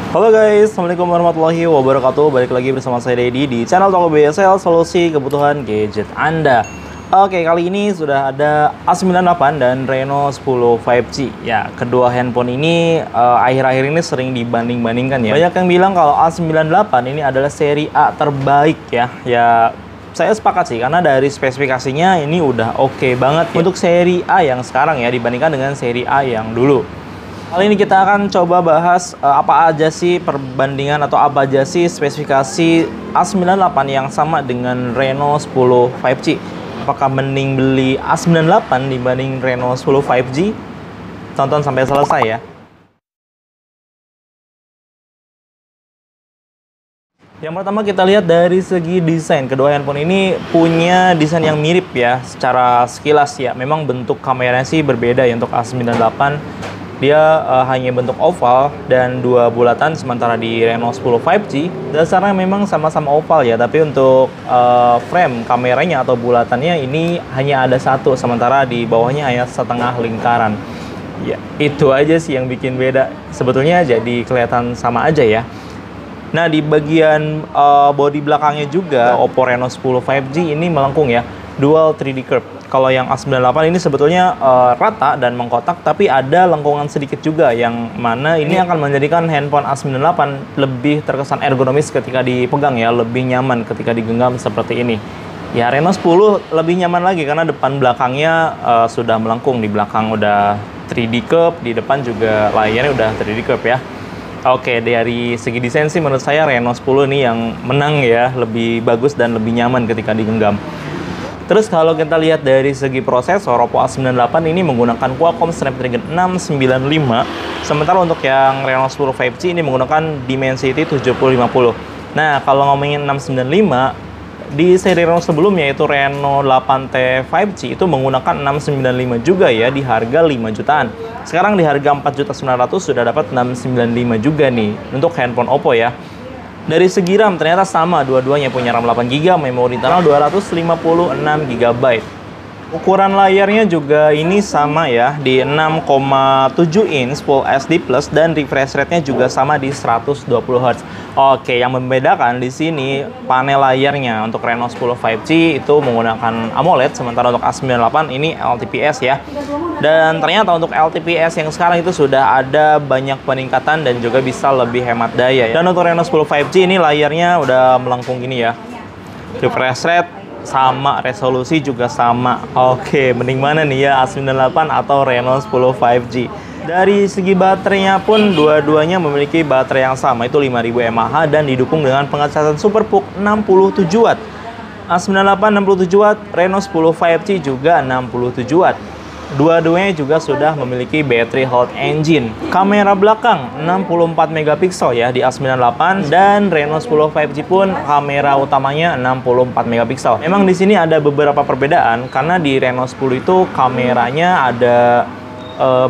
Halo guys, assalamualaikum warahmatullahi wabarakatuh. Balik lagi bersama saya Dedi di channel Toko BSL, solusi kebutuhan gadget Anda. Oke, kali ini sudah ada A98 dan Reno 10 5G. Ya, kedua handphone ini akhir-akhir ini sering dibanding-bandingkan ya. Banyak yang bilang kalau A98 ini adalah seri A terbaik ya. Ya, saya sepakat sih karena dari spesifikasinya ini udah oke banget ya untuk seri A yang sekarang ya dibandingkan dengan seri A yang dulu. Kali ini kita akan coba bahas apa aja sih perbandingan atau apa aja sih spesifikasi A98 yang sama dengan Reno 10 5G. Apakah mending beli A98 dibanding Reno 10 5G? Tonton sampai selesai ya. Yang pertama kita lihat dari segi desain. Kedua handphone ini punya desain yang mirip ya secara sekilas ya. Memang bentuk kameranya sih berbeda ya untuk A98. Dia hanya bentuk oval dan dua bulatan, sementara di Reno 10 5G dasarnya memang sama-sama oval ya, tapi untuk frame kameranya atau bulatannya ini hanya ada satu, sementara di bawahnya hanya setengah lingkaran. Ya, itu aja sih yang bikin beda. Sebetulnya jadi kelihatan sama aja ya. Nah, di bagian bodi belakangnya juga Oppo Reno 10 5G ini melengkung ya, dual 3D curve. Kalau yang A98 ini sebetulnya rata dan mengkotak, tapi ada lengkungan sedikit juga yang mana ini akan menjadikan handphone A98 lebih terkesan ergonomis ketika dipegang ya, lebih nyaman ketika digenggam seperti ini. Ya, Reno 10 lebih nyaman lagi karena depan belakangnya sudah melengkung, di belakang udah 3D curve, di depan juga layarnya udah 3D curve ya. Oke, dari segi desain sih menurut saya Reno 10 ini yang menang ya, lebih bagus dan lebih nyaman ketika digenggam. Terus kalau kita lihat dari segi prosesor, Oppo A98 ini menggunakan Qualcomm Snapdragon 695, sementara untuk yang Reno 10 5G ini menggunakan Dimensity 7050. Nah, kalau ngomongin 695, di seri Reno sebelumnya yaitu Reno 8T 5G itu menggunakan 695 juga ya di harga 5 jutaan. Sekarang di harga 4.900.000 sudah dapat 695 juga nih untuk handphone Oppo ya. Dari segi RAM ternyata sama, dua-duanya punya RAM 8GB, memori internal 256GB. Ukuran layarnya juga ini sama ya, di 6,7 inch Full HD Plus dan refresh rate-nya juga sama di 120Hz. Oke, yang membedakan di sini panel layarnya. Untuk Reno 10 5G itu menggunakan AMOLED, sementara untuk A98 ini LTPS ya. Dan ternyata untuk LTPS yang sekarang itu sudah ada banyak peningkatan dan juga bisa lebih hemat daya ya. Dan untuk Reno 10 5G ini layarnya udah melengkung gini ya. Refresh rate sama, resolusi juga sama. Oke, mending mana nih ya, A98 atau Reno 10 5G? Dari segi baterainya pun dua-duanya memiliki baterai yang sama, itu 5000 mAh dan didukung dengan pengecasan SuperPUK 67 Watt. A98 67 Watt, Reno 10 5G juga 67 Watt. Dua-duanya juga sudah memiliki battery hold engine. Kamera belakang 64 megapiksel ya di A98 dan Reno 10 5G pun kamera utamanya 64 megapiksel. Memang di sini ada beberapa perbedaan karena di Reno 10 itu kameranya ada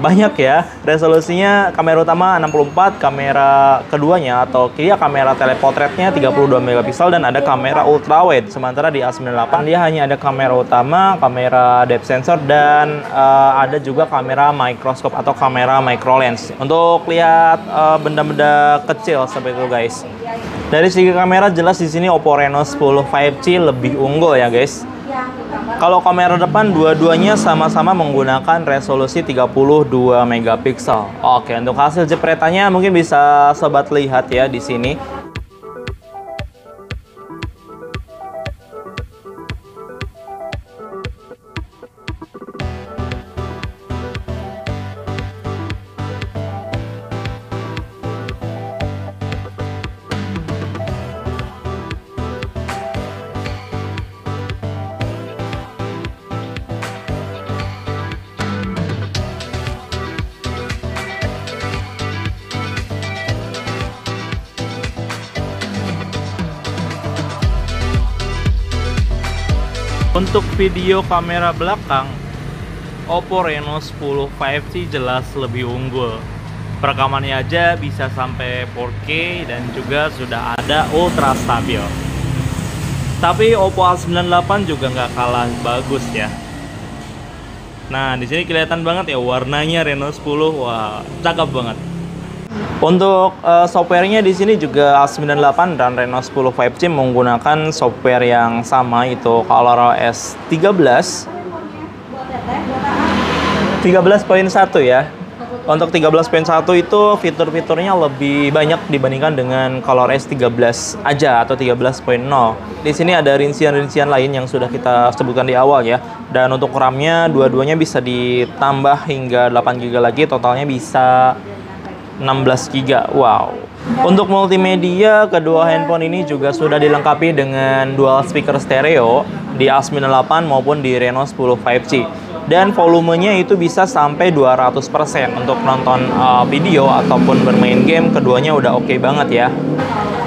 banyak ya. Resolusinya kamera utama 64, kamera keduanya atau kamera telepotretnya 32 megapiksel dan ada kamera ultrawide. Sementara di A98 dia hanya ada kamera utama, kamera depth sensor dan ada juga kamera microscope atau kamera micro lens untuk lihat benda-benda kecil seperti itu guys. Dari segi kamera jelas di sini Oppo Reno 10 5G lebih unggul ya guys. Kalau kamera depan dua-duanya sama-sama menggunakan resolusi 32 megapiksel. Oke, untuk hasil jepretannya mungkin bisa sobat lihat ya di sini. Untuk video kamera belakang, Oppo Reno 10 5G jelas lebih unggul. Perekamannya aja bisa sampai 4K dan juga sudah ada ultra stabil. Tapi Oppo A98 juga nggak kalah bagus ya. Nah, di sini kelihatan banget ya warnanya Reno 10. Wah, cakep banget. Untuk softwarenya di sini juga A98 dan Reno 10 5G menggunakan software yang sama, itu ColorOS 13.1 ya. Untuk 13.1 itu fitur-fiturnya lebih banyak dibandingkan dengan ColorOS 13 aja atau 13.0. Di sini ada rincian-rincian lain yang sudah kita sebutkan di awal ya. Dan untuk RAM-nya dua-duanya bisa ditambah hingga 8 GB lagi, totalnya bisa 16 GB. Wow. Untuk multimedia, kedua handphone ini juga sudah dilengkapi dengan dual speaker stereo di A98 maupun di Reno 10 5G. Dan volumenya itu bisa sampai 200% untuk nonton video ataupun bermain game, keduanya udah oke banget ya.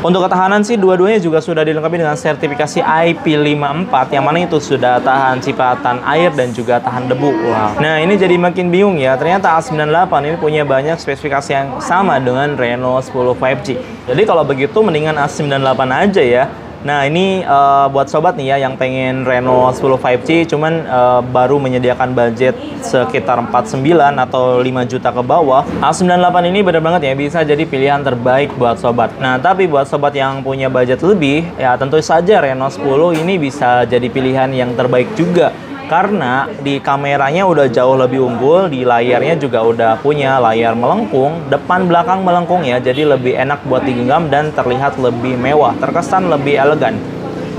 Untuk ketahanan sih dua-duanya juga sudah dilengkapi dengan sertifikasi IP54 yang mana itu sudah tahan cipatan air dan juga tahan debu. Wow. Nah, ini jadi makin bingung ya. Ternyata A98 ini punya banyak spesifikasi yang sama dengan Reno 10 5G. Jadi kalau begitu mendingan A98 aja ya. Nah, ini buat sobat nih ya yang pengen Reno 10 5G cuman baru menyediakan budget sekitar 49 atau 5 juta ke bawah. A98 ini bener banget ya, bisa jadi pilihan terbaik buat sobat. Nah, tapi buat sobat yang punya budget lebih, ya tentu saja Reno 10 ini bisa jadi pilihan yang terbaik juga. Karena di kameranya udah jauh lebih unggul, di layarnya juga udah punya layar melengkung, depan belakang melengkung ya, jadi lebih enak buat digenggam dan terlihat lebih mewah, terkesan lebih elegan.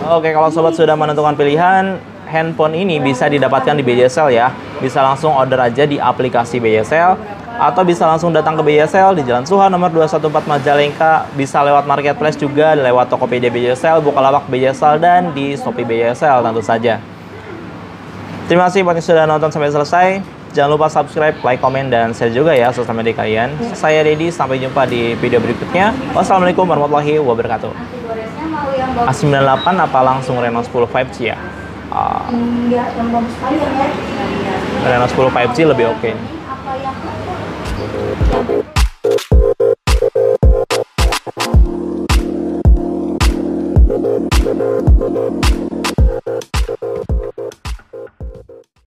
Oke, kalau sobat sudah menentukan pilihan, handphone ini bisa didapatkan di BJSL ya. Bisa langsung order aja di aplikasi BJSL, atau bisa langsung datang ke BJSL di Jalan Suha nomor 214 Majalengka, bisa lewat marketplace juga, lewat Tokopedia BJSL, Bukalapak BJSL, dan di Shopee BJSL tentu saja. Terima kasih buat yang sudah nonton sampai selesai. Jangan lupa subscribe, like, komen, dan share juga ya sosial media kalian. Saya Dedi, sampai jumpa di video berikutnya. Wassalamualaikum warahmatullahi wabarakatuh. A98 apa langsung Reno 10 5G ya? Reno 10 5G lebih oke.